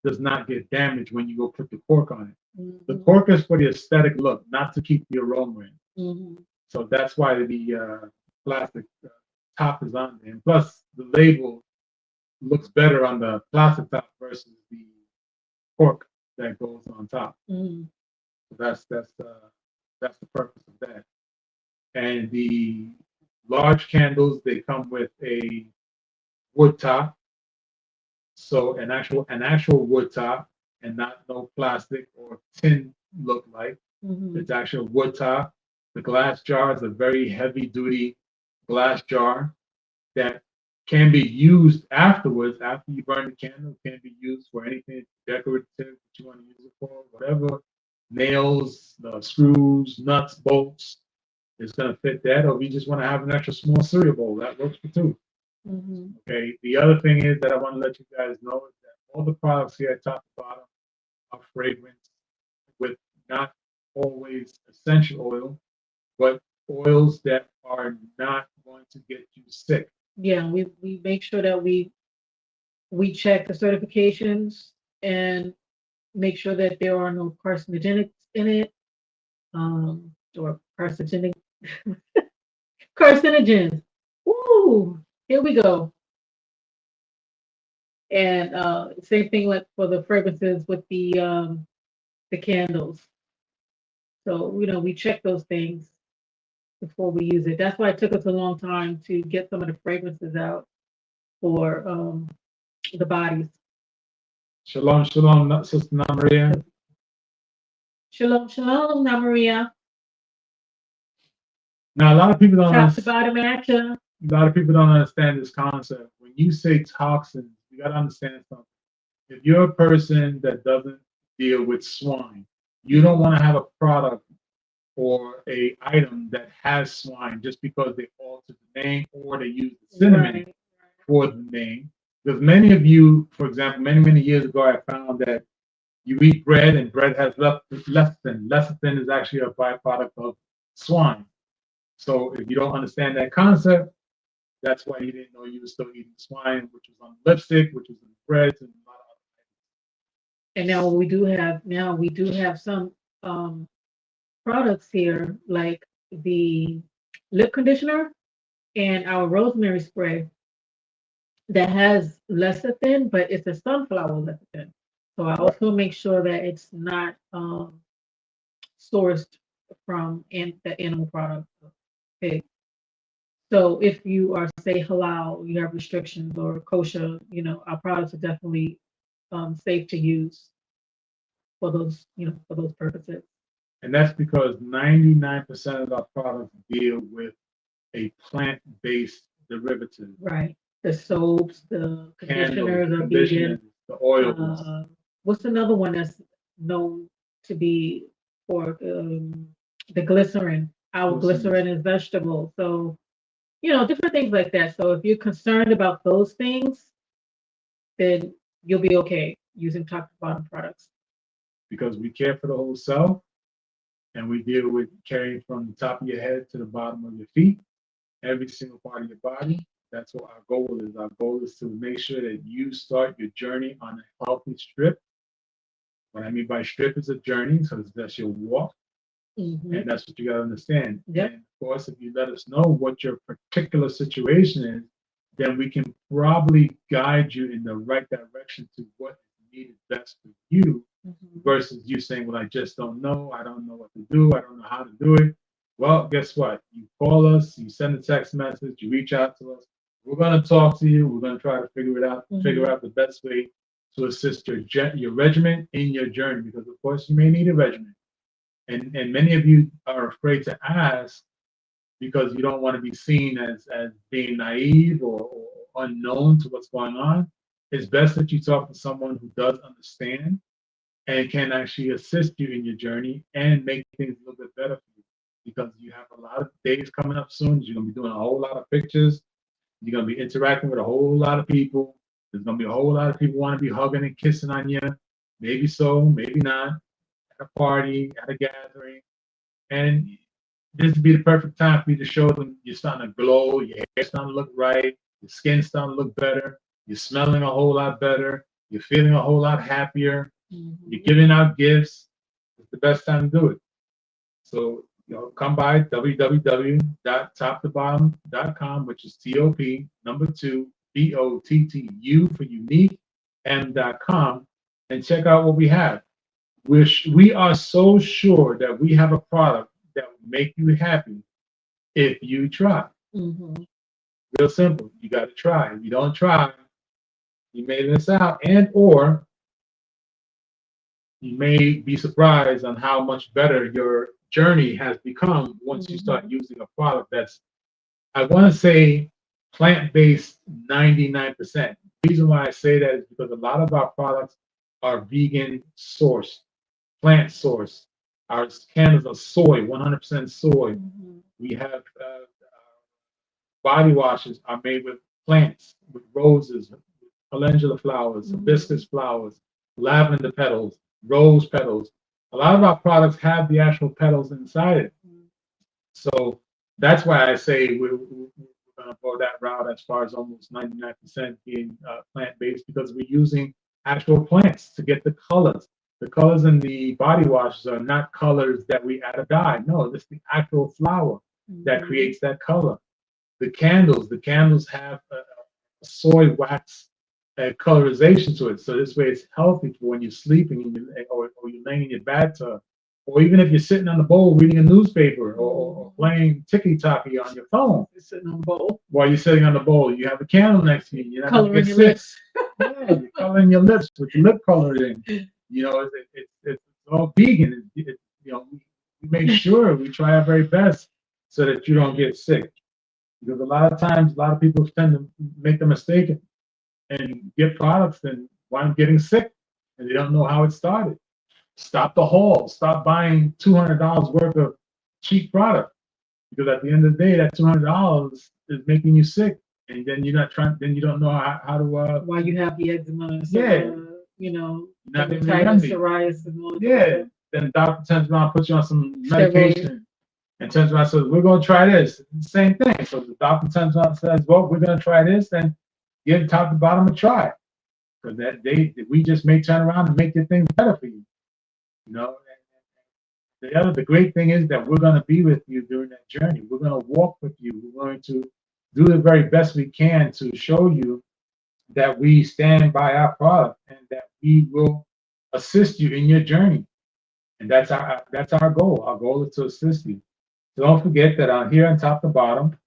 does not get damaged when you go put the cork on it. The cork is for the aesthetic look, not to keep the aroma in. So that's why the plastic top is on there. And plus, the label looks better on the plastic top versus the cork that goes on top. So that's the purpose of that. And the large candles, they come with a wood top. So an actual wood top, and not no plastic or tin look like. It's actual wood top. The glass jar is a very heavy duty glass jar that can be used afterwards, after you burn the candle. It can be used for anything decorative that you want to use it for, whatever. Nails, screws, nuts, bolts. It's gonna fit that, or if you just want to have an extra small cereal bowl, that works for two. Okay. The other thing is that I want to let you guys know is that all the products here at top to bottom are fragrance with not always essential oil, but oils that are not going to get you sick. Yeah, we make sure that we check the certifications and make sure that there are no carcinogenics in it, or carcinogens. Ooh, here we go. And same thing like for the fragrances with the candles. So we check those things before we use it. That's why it took us a long time to get some of the fragrances out for the bodies. Shalom, shalom, Sister Na Maria. Shalom, shalom, Na Maria. Now, a lot of people don't Top to bottom at ya. A lot of people don't understand this concept. When you say toxins, you got to understand something. If you're a person that doesn't deal with swine, you don't want to have a product or a item that has swine just because they altered the name or they use the cinnamon for the name. Because many of you, for example, many years ago, I found that you eat bread and bread has lecithin. Lecithin is actually a byproduct of swine. So if you don't understand that concept, that's why you didn't know you were still eating swine, which was on lipstick, which was in breads, and a lot of other things. And now we do have some products here, like the lip conditioner and our rosemary spray that has lecithin, but it's a sunflower lecithin. So I also make sure that it's not sourced from the animal product. Okay. So if you are, say, halal, you have restrictions, or kosher, our products are definitely safe to use for those purposes. And that's because 99% of our products deal with a plant-based derivative. Right. The soaps, the conditioners are vegan. The oils. What's another one that's known to be for the glycerin? Our glycerin is vegetable. So, different things like that. So if you're concerned about those things, then you'll be okay using top to bottom products. Because we care for the whole self, and we deal with carrying from the top of your head to the bottom of your feet, every single part of your body. That's what our goal is. Our goal is to make sure that you start your journey on a healthy strip. What I mean by strip is a journey, so that's your walk. And that's what you got to understand. Yep. And of course, if you let us know what your particular situation is, then we can probably guide you in the right direction to what is needed best for you, versus you saying, well, I just don't know. I don't know what to do. I don't know how to do it. Well, guess what? You call us, you send a text message, you reach out to us. We're going to talk to you. We're going to try to figure out the best way to assist your regimen in your journey, because of course you may need a regimen. And many of you are afraid to ask because you don't want to be seen as being naive or unknown to what's going on, it's best that you talk to someone who does understand and can actually assist you in your journey and make things a little bit better for you. Because you have a lot of days coming up soon. You're gonna be doing a whole lot of pictures. You're gonna be interacting with a whole lot of people. There's gonna be a whole lot of people want to be hugging and kissing on you. Maybe so, maybe not. At a party, at a gathering, and this would be the perfect time for you to show them you're starting to glow, your hair's starting to look right, your skin's starting to look better, you're smelling a whole lot better, you're feeling a whole lot happier, you're giving out gifts. It's the best time to do it. So, come by www.toptobottom.com, which is TOP, number two, BOTTU for unique, M.com, and check out what we have. We are so sure that we have a product that will make you happy if you try. Mm-hmm. Real simple. You got to try. If you don't try, you may miss out, and or you may be surprised on how much better your journey has become once you start using a product that's, I want to say, plant-based 99%. The reason why I say that is because a lot of our products are vegan sourced, plant sourced. Our candles are soy, 100% soy. We have body washes are made with plants, with roses, calendula flowers, hibiscus flowers, lavender petals, rose petals. A lot of our products have the actual petals inside it. So that's why I say we're going to go that route as far as almost 99% being plant-based, because we're using actual plants to get the colors. The colors in the body washes are not colors that we add a dye. No, this is the actual flower that creates that color. The candles have a soy wax colorization to it. So this way it's healthy for when you're sleeping or you're laying in your bathtub, or even if you're sitting on the bowl reading a newspaper or playing ticky-tacky on your phone. You're sitting on the bowl. While you're sitting on the bowl, you have a candle next to you. You're not Coloring your sick. lips. Yeah, you're coloring your lips with your lip coloring. It's all vegan. We make sure we try our very best so that you don't get sick. Because a lot of times, a lot of people tend to make the mistake and get products and wind up getting sick, and they don't know how it started. Stop the haul. Stop buying $200 worth of cheap product, because at the end of the day, that $200 is making you sick, and then you're not trying. Then you don't know how to. Why you have the eczema? Not dermatitis, psoriasis, and all that. Yeah. Then the doctor turns around, puts you on some medication, and turns around and says, "We're going to try this." It's the same thing. So the doctor turns around and says, "Well, we're going to try this," and give top to bottom a try, because we just may turn around and make your things better for you. The great thing is that we're going to be with you during that journey. We're going to walk with you. We're going to do the very best we can to show you that we stand by our product and that we will assist you in your journey. And that's our goal. Our goal is to assist you. So don't forget that on here on top to bottom,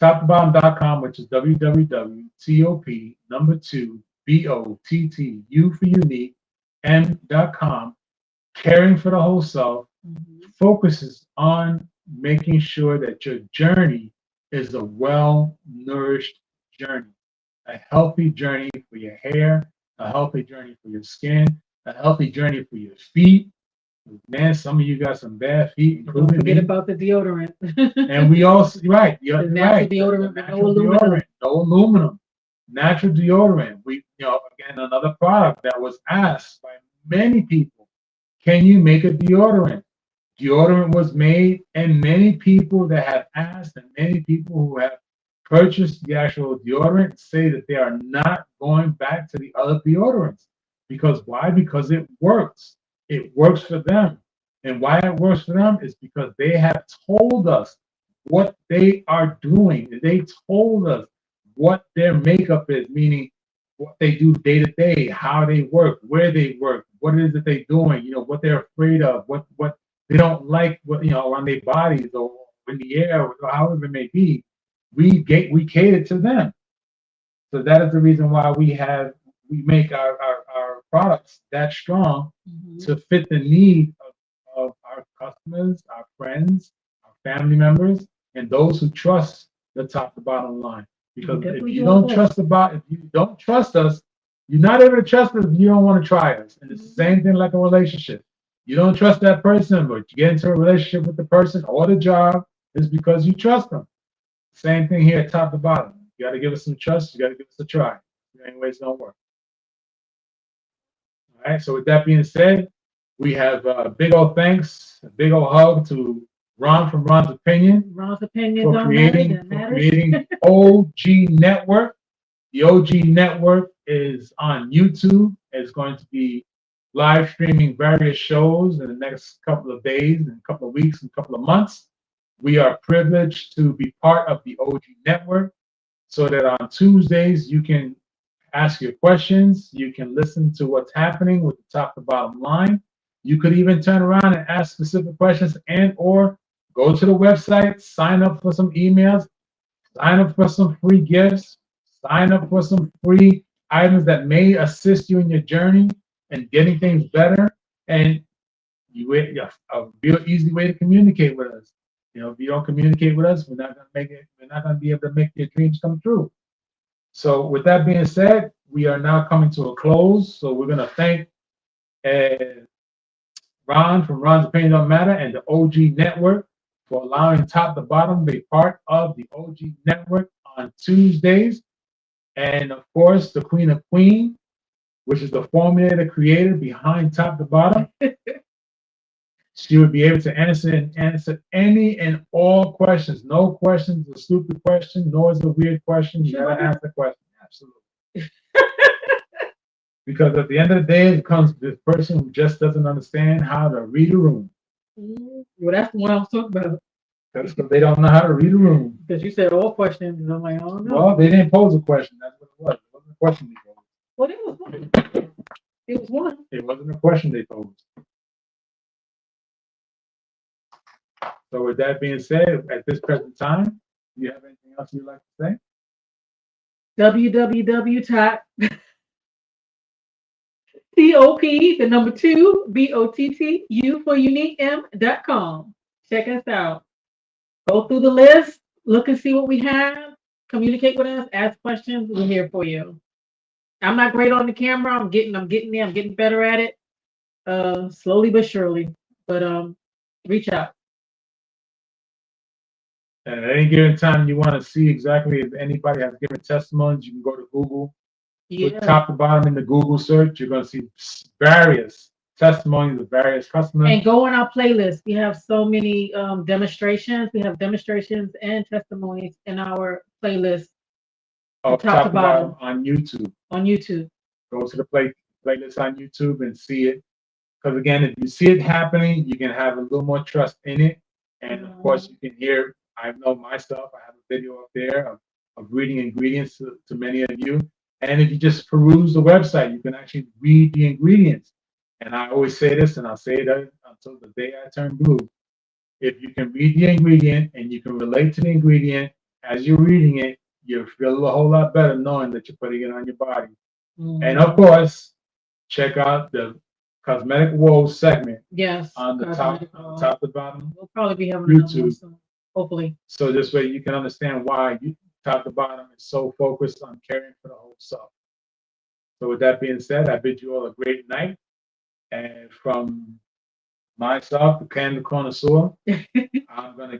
toptobottom.com, which is www.top, number two, BOTTU for unique, M.com, caring for the whole self, focuses on making sure that your journey is a well-nourished journey, a healthy journey for your hair, a healthy journey for your skin, a healthy journey for your feet. Man, some of you got some bad feet, including Don't forget me. about the deodorant. And we also, right, you're The natural right. deodorant, The no natural aluminum. deodorant, no aluminum. Natural deodorant. Again, another product that was asked by many people. Can you make a deodorant? Deodorant was made, and many people that have asked and many people who have purchased the actual deodorant say that they are not going back to the other deodorants. Because why? Because it works. It works for them. And why it works for them is because they have told us what they are doing. They told us what their makeup is, meaning what they do day to day, how they work, where they work, what it is that they're doing, what they're afraid of, what they don't like, on their bodies or in the air, or however it may be. We cater to them. So that is the reason why we make our products that strong to fit the need of our customers, our friends, our family members, and those who trust the top to bottom line. Because if Definitely you do our don't best. if you don't trust us, you're not able to trust us. You don't want to try us, and it's the same thing like a relationship. You don't trust that person, but you get into a relationship with the person or the job is because you trust them. Same thing here, top to bottom. You got to give us some trust. You got to give us a try. Anyways, it's don't work. All right. So with that being said, we have a big old thanks, a big old hug to Ron from Ron's Opinion Ron's opinion for don't matter. creating That for matters. creating OG Network. The OG Network is on YouTube. It's going to be live streaming various shows in the next couple of days, and a couple of weeks, and a couple of months. We are privileged to be part of the OG Network so that on Tuesdays you can ask your questions. You can listen to what's happening with the top to bottom line. You could even turn around and ask specific questions and or go to the website, sign up for some emails, sign up for some free gifts, sign up for some free items that may assist you in your journey and getting things better. And a real easy way to communicate with us. If you don't communicate with us, we're not gonna make it. We're not gonna be able to make your dreams come true. So, with that being said, we are now coming to a close. So, we're gonna thank Ron from Ron's Opinion Don't Matter and the OG Network for allowing top to bottom to be part of the OG Network on Tuesdays. And of course, the Queen of Queen, which is the formulator creator behind top to bottom. She would be able to answer any and all questions. No question is a stupid question, nor is a weird question. You gotta ask the question. Absolutely. Because at the end of the day, it comes this person who just doesn't understand how to read a room. Well, that's the one I was talking about. That's because they don't know how to read a room. Because you said all questions, and I'm like, oh no. Well, they didn't pose a question. That's what it was. It wasn't a question they posed. Well, it was one. It was one. It wasn't a question they posed. So with that being said, at this present time, do you have anything else you'd like to say? www.top, the number 2, BOTTU for unique M.com. Check us out. Go through the list, look and see what we have, communicate with us, ask questions. We're here for you. I'm not great on the camera. I'm getting there. I'm getting better at it. Slowly but surely. But reach out. And at any given time, you want to see exactly if anybody has given testimonies, you can go to Google. Put top to bottom in the Google search. You're going to see various testimonies of various customers. And go on our playlist. We have so many demonstrations. We have demonstrations and testimonies in our playlist. Top to bottom on YouTube. On YouTube. Go to the playlist on YouTube and see it. Because again, if you see it happening, you can have a little more trust in it. And of course, you can hear. I know myself. I have a video up there of reading ingredients to many of you. And if you just peruse the website, you can actually read the ingredients. And I always say this, and I'll say it until the day I turn blue. If you can read the ingredient and you can relate to the ingredient as you're reading it, you feel a whole lot better knowing that you're putting it on your body. And of course, check out the Cosmetic Woes segment. Yes. On the top to bottom. We'll probably be having YouTube. Hopefully. So this way you can understand why top to bottom is so focused on caring for the whole self. So with that being said, I bid you all a great night. And from myself, the candle connoisseur, I'm going to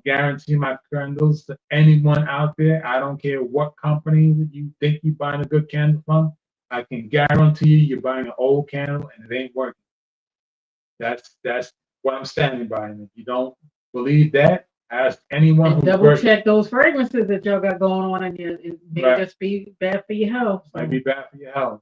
guarantee my candles to anyone out there. I don't care what company you think you're buying a good candle from. I can guarantee you're buying an old candle and it ain't working. That's what I'm standing by. And if you don't believe that, ask anyone who double check those fragrances that y'all got going on, and it may just be bad for your health. Might be bad for your health.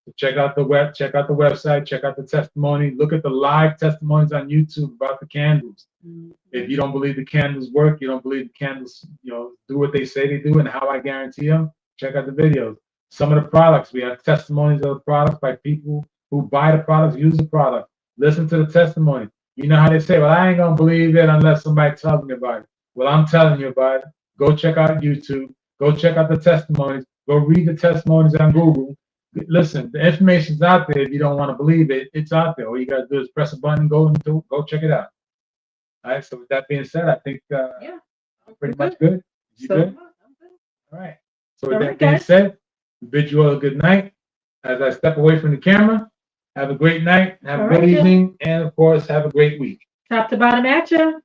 So check out the website, check out the testimony, look at the live testimonies on YouTube about the candles. Mm-hmm. If you don't believe the candles work, you don't believe the candles, do what they say they do and how I guarantee them, check out the videos. Some of the products, we have testimonies of the products by people who buy the products, use the product. Listen to the testimony. You know how they say, well, I ain't going to believe it unless somebody tells me about it. Well, I'm telling you about it. Go check out YouTube. Go check out the testimonies. Go read the testimonies on Google. Listen, the information's out there. If you don't want to believe it, it's out there. All you got to do is press a button, go check it out. All right, so with that being said, I think I'm pretty much good. You good? All right. So with All that right, being guys. said, we bid you all a good night. As I step away from the camera, have a great night, have a All good right, Jim. evening, and of course, have a great week. Top to bottom at you.